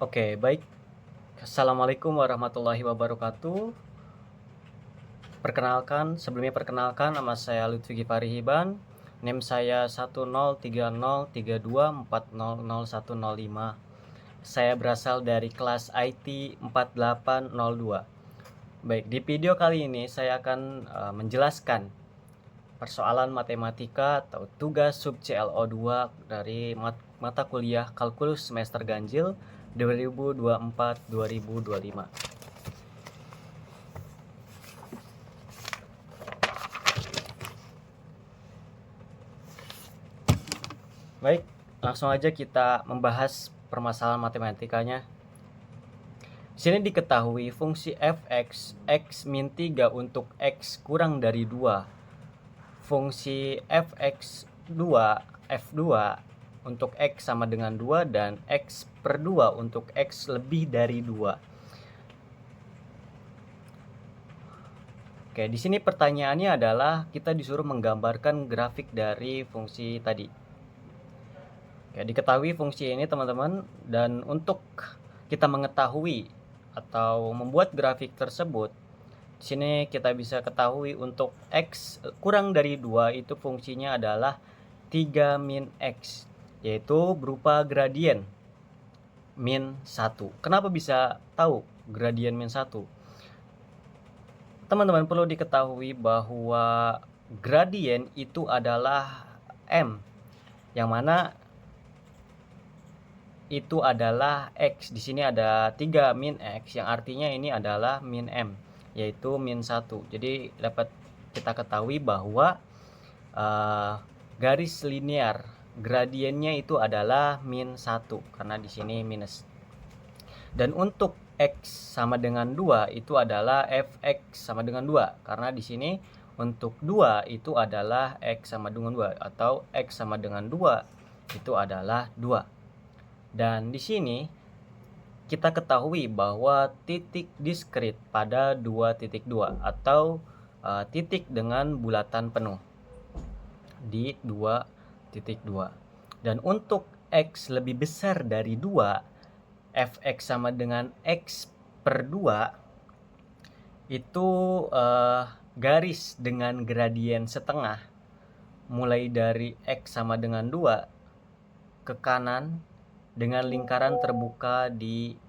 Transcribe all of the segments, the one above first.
Oke, baik. Assalamualaikum warahmatullahi wabarakatuh. Sebelumnya perkenalkan nama saya Lutfi Gifari Hiban. NIM saya 1030324001005. Saya berasal dari kelas IT 4802. Baik, di video kali ini saya akan menjelaskan persoalan matematika atau tugas sub CLO2 dari mata kuliah Kalkulus semester ganjil 2024-2025. Baik, langsung aja kita membahas permasalahan matematikanya. Di sini diketahui fungsi f(x) x min 3 untuk x kurang dari 2. Fungsi f(x) 2 f2 untuk x sama dengan 2 dan x per 2 untuk x lebih dari 2. Oke, di sini pertanyaannya adalah kita disuruh menggambarkan grafik dari fungsi tadi. Ya, diketahui fungsi ini teman-teman, dan untuk kita mengetahui atau membuat grafik tersebut, di sini kita bisa ketahui untuk x kurang dari 2 itu fungsinya adalah 3 min x, yaitu berupa gradien min 1. Kenapa bisa tahu gradien min 1? Teman-teman perlu diketahui bahwa gradien itu adalah m, yang mana itu adalah x. Di sini ada 3 min x yang artinya ini adalah min m, yaitu min 1. Jadi dapat kita ketahui bahwa garis linear gradiennya itu adalah min 1 karena di sini minus. Dan untuk x sama dengan 2 itu adalah fx sama dengan 2 karena di sini untuk 2 itu adalah x sama dengan 2 atau x sama dengan 2 itu adalah 2. Dan di sini kita ketahui bahwa titik diskrit pada 2.2 atau titik dengan bulatan penuh di 2.2. Dan untuk x lebih besar dari 2, fx sama dengan x per 2, itu garis dengan gradien setengah mulai dari x sama dengan 2 ke kanan dengan lingkaran terbuka di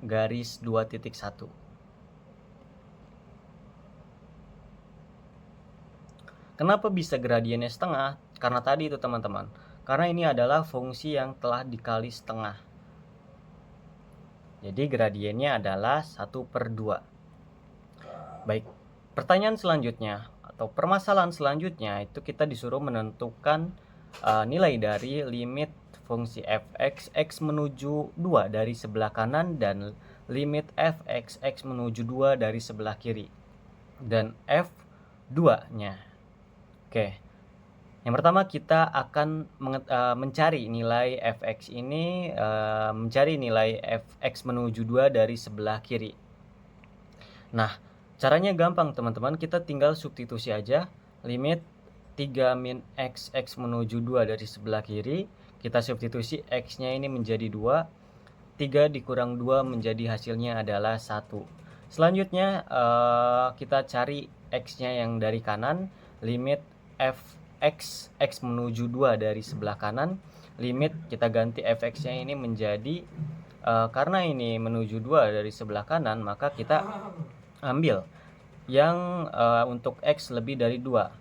garis 2.1. Kenapa bisa gradiennya setengah? Karena tadi itu teman-teman, karena ini adalah fungsi yang telah dikali setengah. Jadi gradiennya adalah 1/2. Baik, pertanyaan selanjutnya atau permasalahan selanjutnya itu kita disuruh menentukan nilai dari limit fungsi fx x menuju 2 dari sebelah kanan dan limit fx x menuju 2 dari sebelah kiri dan f2-nya. Oke. Yang pertama kita akan mencari nilai fx ini, mencari nilai fx menuju 2 dari sebelah kiri. Nah, caranya gampang teman-teman, kita tinggal substitusi aja limit 3 min x menuju 2 dari sebelah kiri, kita substitusi x-nya ini menjadi 2, 3 dikurang 2 menjadi hasilnya adalah 1. Selanjutnya kita cari x-nya yang dari kanan, limit fx x menuju 2 dari sebelah kanan, limit kita ganti fx-nya ini menjadi karena ini menuju 2 dari sebelah kanan, maka kita ambil yang untuk x lebih dari 2.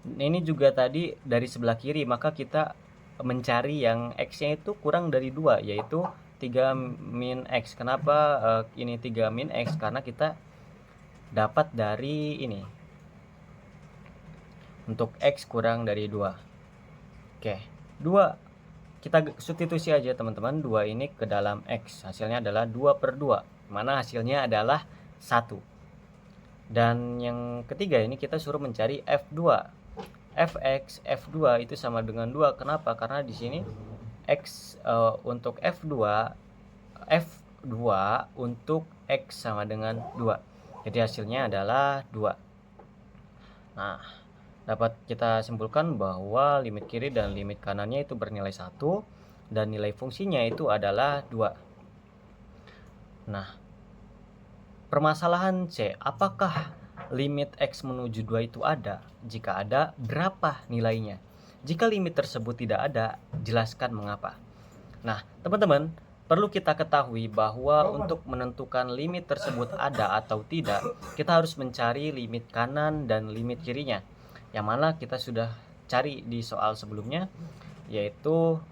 Ini juga tadi dari sebelah kiri, maka kita mencari yang x-nya itu kurang dari 2, yaitu 3 min x. Kenapa ini 3 min x? Karena kita dapat dari ini untuk x kurang dari 2. Oke, 2 kita substitusi aja teman-teman, 2 ini ke dalam x, hasilnya adalah 2/2, mana hasilnya adalah 1. Dan yang ketiga ini kita suruh mencari f2. fx f2 itu sama dengan 2. Kenapa? Karena di sini x untuk f2 untuk x sama dengan 2. Jadi hasilnya adalah 2. Nah, dapat kita simpulkan bahwa limit kiri dan limit kanannya itu bernilai 1 dan nilai fungsinya itu adalah 2. Nah, permasalahan C, apakah limit X menuju 2 itu ada? Jika ada, berapa nilainya? Jika limit tersebut tidak ada, jelaskan mengapa. Nah, teman-teman, perlu kita ketahui bahwa untuk menentukan limit tersebut ada atau tidak, kita harus mencari limit kanan dan limit kirinya, yang mana kita sudah cari di soal sebelumnya, yaitu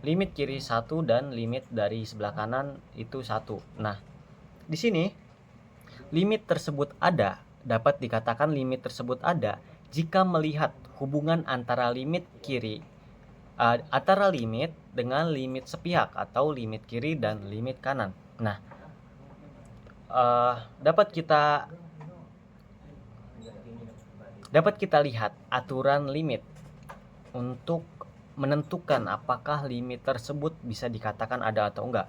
limit kiri 1 dan limit dari sebelah kanan itu 1. Nah, di sini limit tersebut ada, dapat dikatakan limit tersebut ada jika melihat hubungan antara limit kiri antara limit dengan limit sepihak atau limit kiri dan limit kanan. Nah, dapat kita lihat aturan limit untuk menentukan apakah limit tersebut bisa dikatakan ada atau enggak,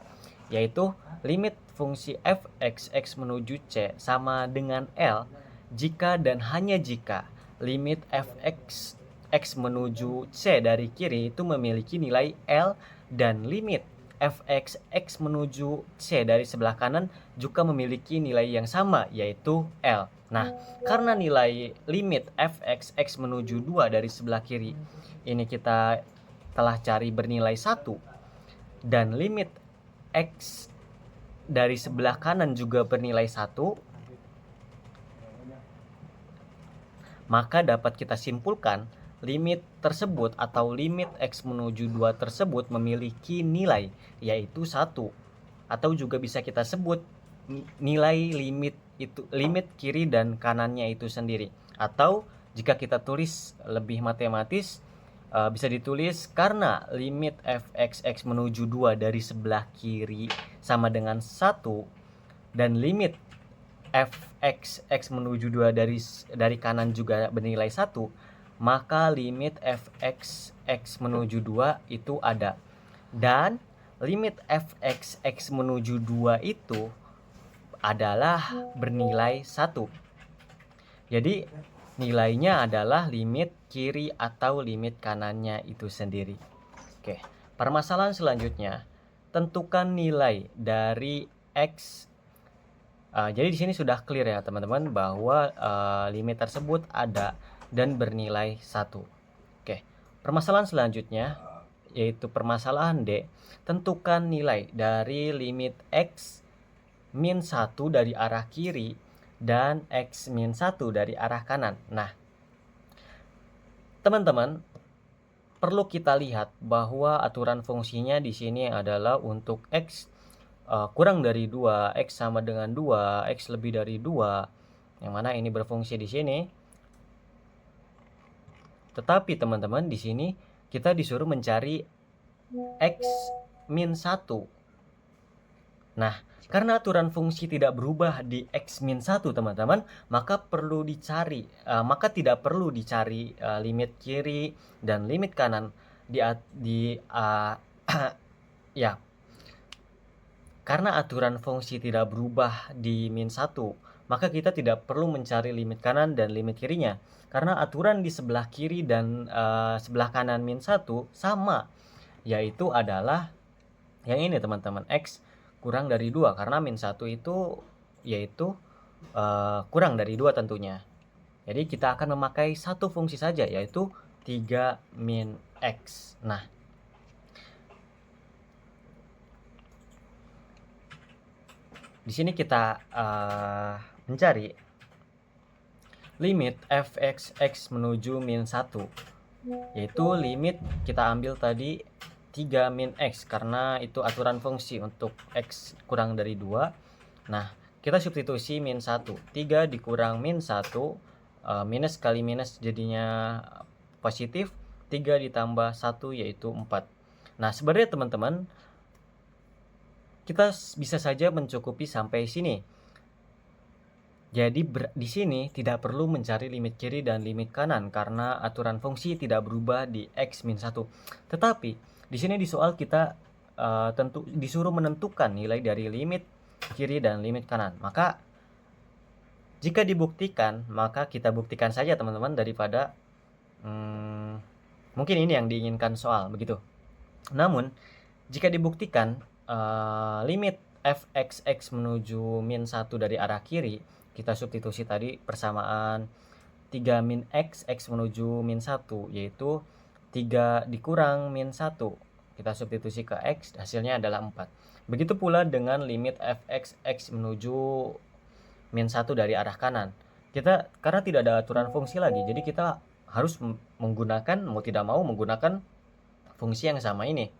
yaitu limit fungsi f(x) x menuju c sama dengan L jika dan hanya jika limit f(x) x menuju c dari kiri itu memiliki nilai L dan limit f(x) x menuju c dari sebelah kanan juga memiliki nilai yang sama, yaitu L. Nah, karena nilai limit f(x) x menuju 2 dari sebelah kiri ini kita telah cari bernilai 1 dan limit X dari sebelah kanan juga bernilai 1, maka dapat kita simpulkan limit tersebut atau limit X menuju 2 tersebut memiliki nilai yaitu 1, atau juga bisa kita sebut nilai limit kiri dan kanannya itu sendiri, atau jika kita tulis lebih matematis bisa ditulis karena limit f(x) x menuju 2 dari sebelah kiri sama dengan 1 dan limit f(x) x menuju 2 dari kanan juga bernilai 1, maka limit f(x) x menuju 2 itu ada. Dan limit f(x) x menuju 2 itu adalah bernilai 1. Jadi nilainya adalah limit kiri atau limit kanannya itu sendiri. Oke, permasalahan selanjutnya, tentukan nilai dari X. Jadi di sini sudah clear ya teman-teman bahwa limit tersebut ada dan bernilai 1. Oke, permasalahan selanjutnya yaitu permasalahan D, tentukan nilai dari limit X min 1 dari arah kiri dan X min 1 dari arah kanan. Nah, teman-teman, perlu kita lihat bahwa aturan fungsinya di sini adalah untuk X kurang dari 2, X sama dengan 2, X lebih dari 2, yang mana ini berfungsi di sini. Tetapi teman-teman, di sini kita disuruh mencari X min 1. Nah, karena aturan fungsi tidak berubah di X min 1 teman-teman, maka tidak perlu dicari limit kiri dan limit kanan ya. Karena aturan fungsi tidak berubah di min 1, maka kita tidak perlu mencari limit kanan dan limit kirinya. Karena aturan di sebelah kiri dan sebelah kanan min 1 sama, yaitu adalah yang ini teman-teman, X kurang dari 2, karena min 1 itu yaitu kurang dari 2 tentunya. Jadi kita akan memakai satu fungsi saja, yaitu 3 min X. Nah, di sini kita mencari limit f(x) x menuju min 1, yaitu limit kita ambil tadi 3 min X karena itu aturan fungsi untuk X kurang dari 2. Nah, kita substitusi min 1, 3 dikurang min 1, minus kali minus jadinya positif, 3 ditambah 1 yaitu 4. Nah, sebenarnya teman-teman, kita bisa saja mencukupi sampai sini. Jadi di sini tidak perlu mencari limit kiri dan limit kanan karena aturan fungsi tidak berubah di X min 1. Tetapi di sini di soal kita tentu disuruh menentukan nilai dari limit kiri dan limit kanan. Maka jika dibuktikan, maka kita buktikan saja teman-teman, daripada mungkin ini yang diinginkan soal, begitu. Namun, jika dibuktikan limit f(x) menuju min 1 dari arah kiri, kita substitusi tadi persamaan 3 min x menuju min 1, yaitu 3 dikurang min 1. Kita substitusi ke x, hasilnya adalah 4. Begitu pula dengan limit f(x) menuju min 1 dari arah kanan. Karena tidak ada aturan fungsi lagi, jadi kita harus menggunakan, mau tidak mau menggunakan fungsi yang sama ini,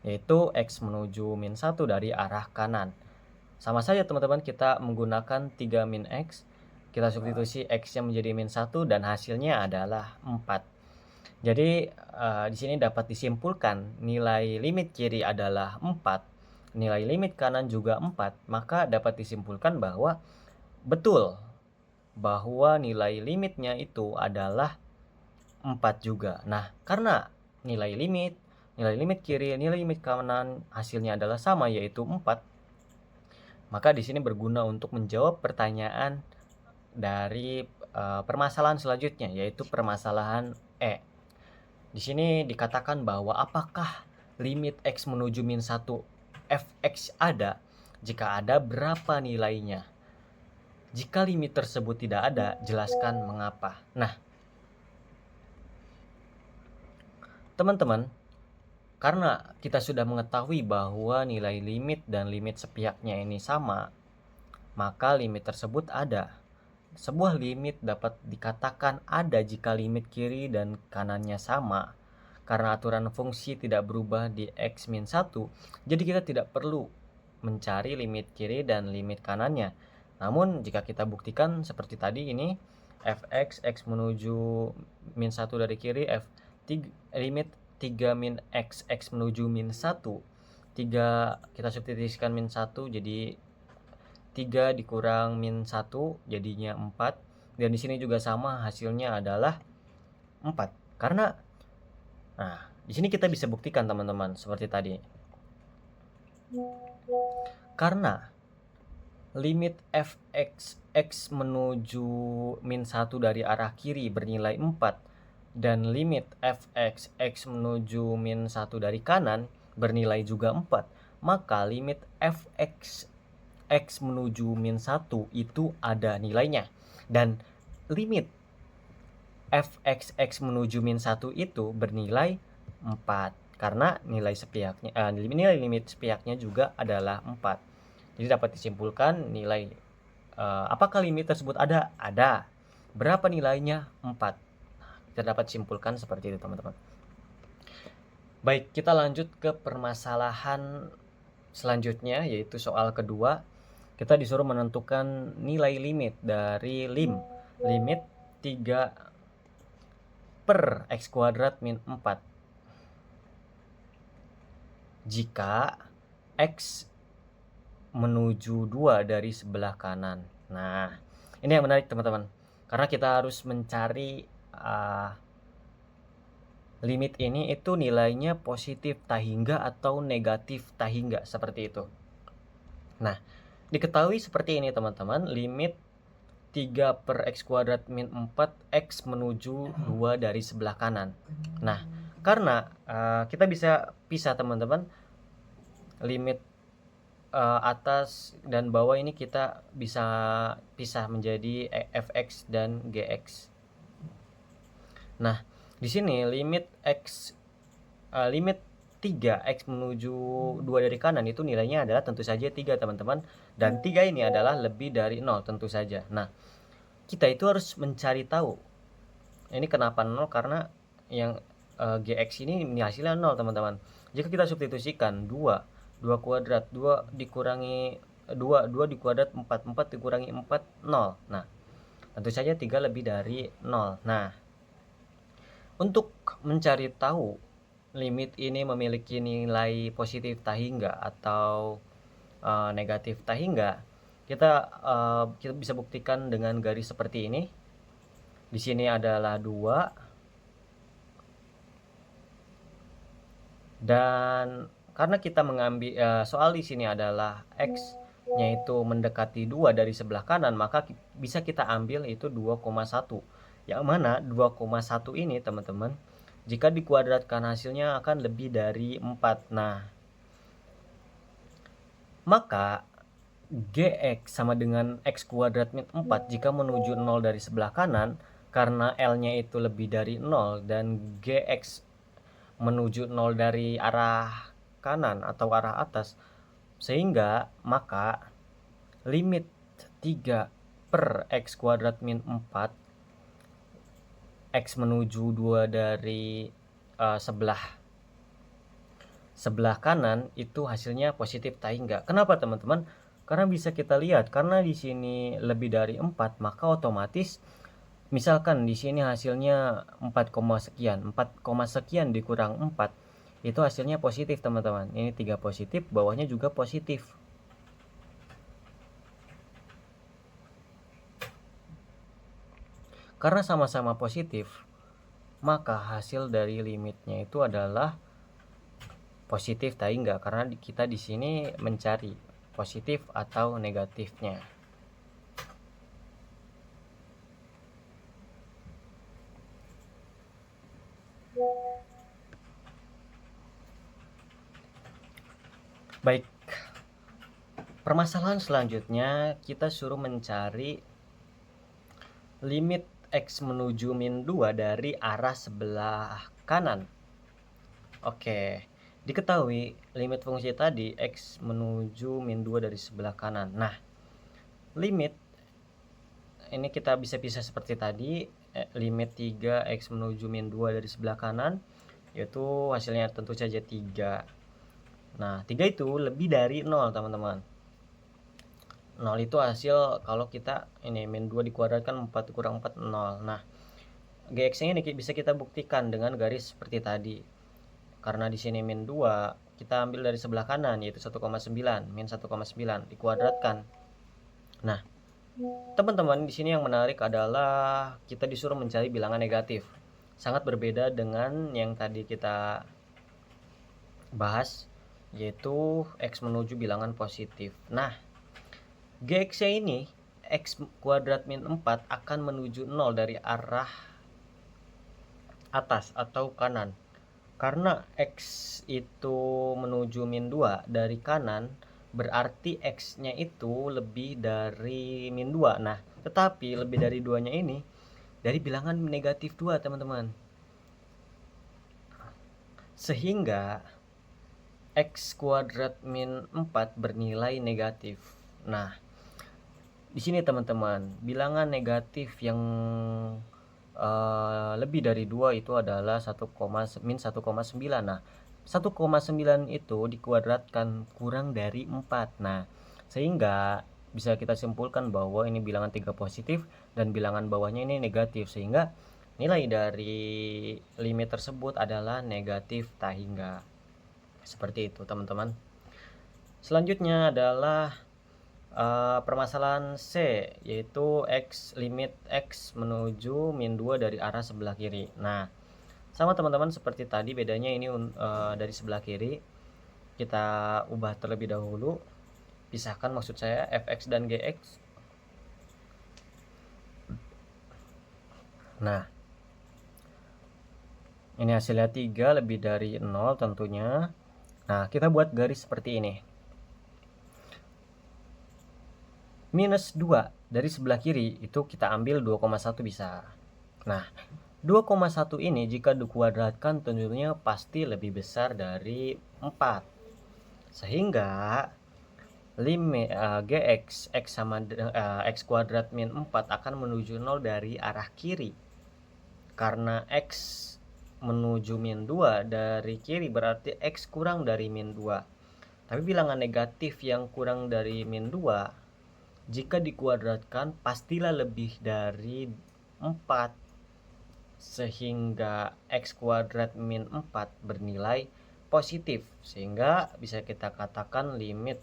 yaitu x menuju min 1 dari arah kanan. Sama saja teman-teman, kita menggunakan 3 min x, kita substitusi x-nya menjadi min 1 dan hasilnya adalah 4. Jadi di sini dapat disimpulkan nilai limit kiri adalah 4, nilai limit kanan juga 4, maka dapat disimpulkan bahwa betul bahwa nilai limitnya itu adalah 4 juga. Nah, karena nilai limit kiri, nilai limit kanan hasilnya adalah sama, yaitu 4, maka di sini berguna untuk menjawab pertanyaan dari permasalahan selanjutnya, yaitu permasalahan E. Di sini dikatakan bahwa apakah limit x menuju min 1 f(x) ada? Jika ada, berapa nilainya? Jika limit tersebut tidak ada, jelaskan mengapa. Nah, teman-teman, karena kita sudah mengetahui bahwa nilai limit dan limit sepihaknya ini sama, maka limit tersebut ada. Sebuah limit dapat dikatakan ada jika limit kiri dan kanannya sama. Karena aturan fungsi tidak berubah di x min 1, jadi kita tidak perlu mencari limit kiri dan limit kanannya. Namun jika kita buktikan seperti tadi ini, f(x) x menuju min 1 dari kiri, limit 3 min x menuju min 1, 3 kita substitusikan min 1, jadi 3 dikurang min 1 jadinya 4, dan di sini juga sama, hasilnya adalah 4. Karena di sini kita bisa buktikan teman-teman seperti tadi. Karena limit f(x) x menuju min 1 dari arah kiri bernilai 4 dan limit f(x) x menuju min 1 dari kanan bernilai juga 4, maka limit f(x) x menuju min 1 itu ada nilainya, dan limit f(x) x menuju min 1 itu bernilai 4 karena nilai limit sepihaknya juga adalah 4. Jadi dapat disimpulkan nilai apakah limit tersebut ada? Ada. Berapa nilainya? 4. Kita dapat simpulkan seperti itu, teman-teman. Baik, kita lanjut ke permasalahan selanjutnya, yaitu soal kedua. Kita disuruh menentukan nilai limit dari limit 3 per x kuadrat min 4 jika x menuju 2 dari sebelah kanan. Nah, ini yang menarik teman-teman, karena kita harus mencari limit ini itu nilainya positif tak hingga atau negatif tak hingga, seperti itu. Nah, diketahui seperti ini teman-teman, limit 3 per x kuadrat min 4 x menuju 2 dari sebelah kanan. Nah, karena kita bisa pisah teman-teman, limit atas dan bawah ini kita bisa pisah menjadi fx dan gx. Nah, di sini limit 3 x menuju 2 dari kanan itu nilainya adalah tentu saja 3 teman-teman, dan 3 ini adalah lebih dari 0 tentu saja. Nah, kita itu harus mencari tahu ini kenapa 0, karena yang gx ini hasilnya 0 teman-teman. Jika kita substitusikan 2 kuadrat, 2 dikurangi 2 dikuadrat 4 dikurangi 4, 0. Nah, tentu saja 3 lebih dari 0. Nah, untuk mencari tahu limit ini memiliki nilai positif tak hingga atau negatif tak hingga, kita bisa buktikan dengan garis seperti ini. Di sini adalah 2, dan karena kita mengambil soal di sini adalah x-nya itu mendekati 2 dari sebelah kanan, maka bisa kita ambil itu 2,1. Yang mana 2,1 ini teman-teman Jika dikuadratkan hasilnya akan lebih dari 4. Nah, maka Gx sama dengan X kuadrat min 4 jika menuju 0 dari sebelah kanan, karena L-nya itu lebih dari 0 dan Gx menuju 0 dari arah kanan atau arah atas, sehingga maka limit 3 per X kuadrat min 4 X menuju 2 dari sebelah kanan itu hasilnya positif tak hingga. Kenapa teman-teman? Karena bisa kita lihat, karena di sini lebih dari 4, maka otomatis misalkan di sini hasilnya 4, sekian, 4, sekian dikurang 4 itu hasilnya positif teman-teman. Ini 3 positif, bawahnya juga positif. Karena sama-sama positif, maka hasil dari limitnya itu adalah positif tak hingga, karena kita di sini mencari positif atau negatifnya. Baik, permasalahan selanjutnya kita suruh mencari limit X menuju min 2 dari arah sebelah kanan. Oke, diketahui limit fungsi tadi X menuju min 2 dari sebelah kanan. Nah, limit ini kita bisa pisah seperti tadi, limit 3 X menuju min 2 dari sebelah kanan, yaitu hasilnya tentu saja 3. Nah, 3 itu lebih dari 0 teman-teman. 0 itu hasil kalau kita ini min 2 dikuadratkan 4 kurang 4, 0. Nah, Gx ini bisa kita buktikan dengan garis seperti tadi. Karena di sini min 2, kita ambil dari sebelah kanan yaitu 1,9, min 1,9 dikuadratkan. Nah, teman-teman di sini yang menarik adalah kita disuruh mencari bilangan negatif. Sangat berbeda dengan yang tadi kita bahas, yaitu X menuju bilangan positif. Nah, Gx ini X kuadrat min 4 akan menuju 0 dari arah atas atau kanan. Karena X itu menuju min 2 dari kanan, berarti X-nya itu lebih dari min 2. Nah, tetapi lebih dari 2-nya ini dari bilangan negatif 2, teman-teman. Sehingga X kuadrat min 4 bernilai negatif. Nah, di sini teman-teman, bilangan negatif yang lebih dari 2 itu adalah 1,9. Nah, 1,9 itu dikuadratkan kurang dari 4. Nah, sehingga bisa kita simpulkan bahwa ini bilangan 3 positif dan bilangan bawahnya ini negatif, sehingga nilai dari limit tersebut adalah negatif tak hingga. Seperti itu teman-teman. Selanjutnya adalah permasalahan C, yaitu limit X menuju min 2 dari arah sebelah kiri. Nah, sama teman-teman seperti tadi, bedanya ini dari sebelah kiri kita ubah terlebih dahulu, pisahkan maksud saya Fx dan Gx. Nah, ini hasilnya 3 lebih dari 0 tentunya. Nah, kita buat garis seperti ini. Minus 2 dari sebelah kiri itu kita ambil 2,1 bisa. Nah, 2,1 ini jika dikuadratkan tentunya pasti lebih besar dari 4. Sehingga limit Gx X sama X kuadrat min 4 akan menuju 0 dari arah kiri. Karena X menuju min 2 dari kiri berarti X kurang dari min 2. Tapi bilangan negatif yang kurang dari min 2 jika dikuadratkan pastilah lebih dari 4, sehingga X kuadrat min 4 bernilai positif, sehingga bisa kita katakan limit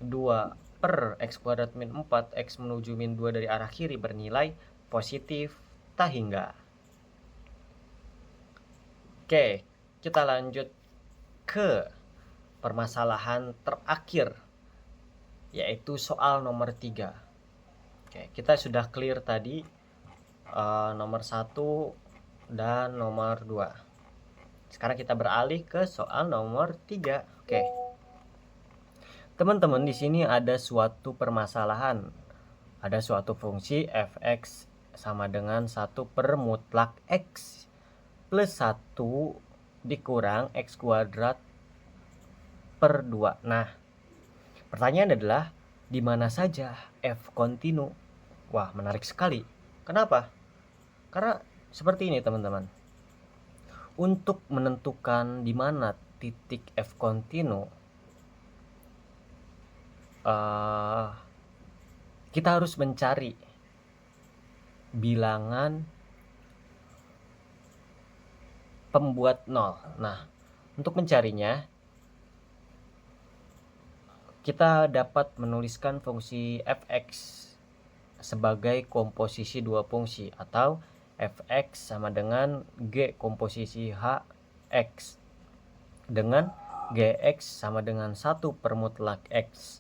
2 per X kuadrat min 4 X menuju min 2 dari arah kiri bernilai positif tak hingga. Oke, kita lanjut ke permasalahan terakhir, yaitu soal nomor 3. Oke, kita sudah clear tadi nomor 1 dan nomor 2. Sekarang kita beralih ke soal nomor 3. Oke. Teman-teman, di sini ada suatu permasalahan. Ada suatu fungsi f(x) sama dengan 1 per mutlak x plus 1 dikurang x kuadrat per 2. Nah, pertanyaan adalah di mana saja f kontinu? Wah, menarik sekali. Kenapa? Karena seperti ini, teman-teman. Untuk menentukan di mana titik f kontinu, kita harus mencari bilangan pembuat 0. Nah, untuk mencarinya, kita dapat menuliskan fungsi f(x) sebagai komposisi dua fungsi, atau f(x) sama dengan g komposisi h(x) dengan gx sama dengan 1 per mutlak x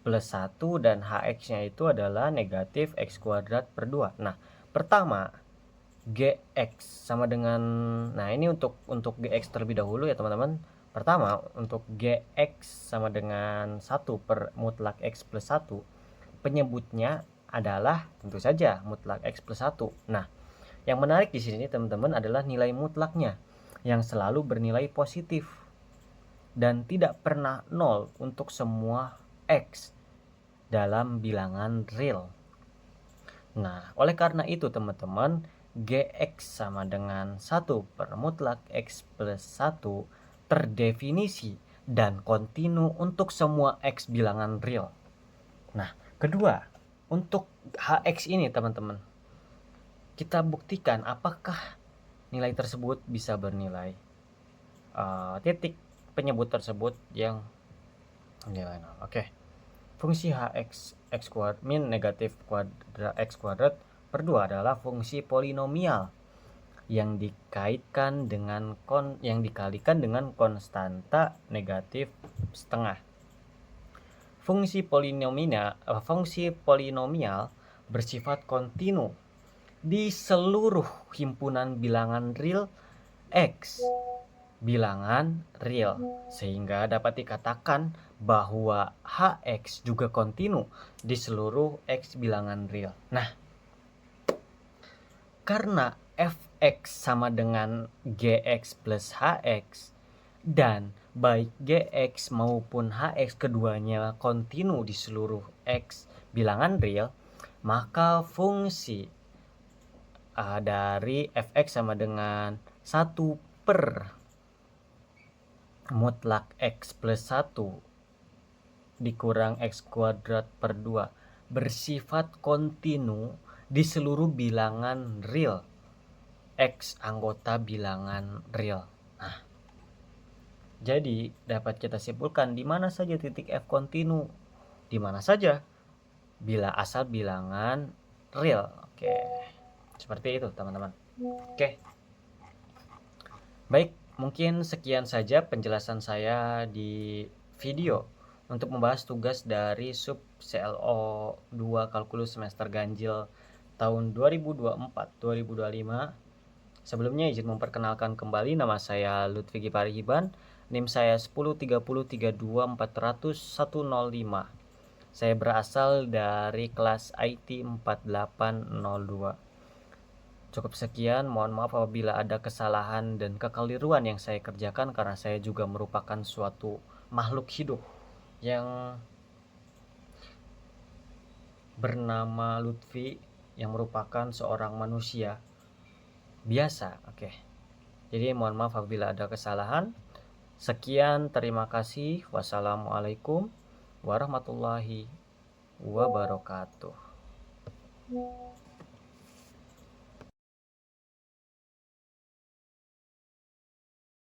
plus 1, dan hx-nya itu adalah negatif x kuadrat per 2. Nah, pertama gx sama dengan, nah ini untuk gx terlebih dahulu ya teman-teman. Pertama, untuk gx sama dengan 1 per mutlak x plus 1, penyebutnya adalah tentu saja mutlak x plus 1. Nah, yang menarik di sini teman-teman adalah nilai mutlaknya yang selalu bernilai positif dan tidak pernah 0 untuk semua x dalam bilangan real. Nah, oleh karena itu teman-teman, gx sama dengan 1 per mutlak x plus 1 terdefinisi dan kontinu untuk semua x bilangan real. Nah, kedua, untuk hx ini teman-teman, kita buktikan apakah nilai tersebut bisa bernilai titik penyebut tersebut yang nilai 0. Oke. Fungsi hx x kuadrat min negatif kuadrat x kuadrat per 2 adalah fungsi polinomial yang dikalikan dengan konstanta negatif setengah. Fungsi polinomial bersifat kontinu di seluruh himpunan bilangan real x bilangan real, sehingga dapat dikatakan bahwa hx juga kontinu di seluruh x bilangan real. Nah, karena fx sama dengan gx plus hx, dan baik gx maupun hx keduanya kontinu di seluruh x bilangan real, maka fungsi dari fx sama dengan 1 per mutlak x plus 1 dikurang x kuadrat per 2 bersifat kontinu di seluruh bilangan real x anggota bilangan real. Nah, jadi dapat kita simpulkan di mana saja titik f kontinu, di mana saja bila asal bilangan real. Oke, seperti itu teman-teman. Oke, baik, mungkin sekian saja penjelasan saya di video untuk membahas tugas dari sub CLO 2 kalkulus semester ganjil tahun 2024-2025. Sebelumnya izin memperkenalkan kembali, nama saya Lutfi Giparihiban, NIM saya 103032400105. Saya berasal dari kelas IT 4802. Cukup sekian, mohon maaf apabila ada kesalahan dan kekeliruan yang saya kerjakan, karena saya juga merupakan suatu makhluk hidup yang bernama Lutfi, yang merupakan seorang manusia biasa. Oke. Jadi mohon maaf apabila ada kesalahan. Sekian, terima kasih. Wassalamualaikum warahmatullahi wabarakatuh.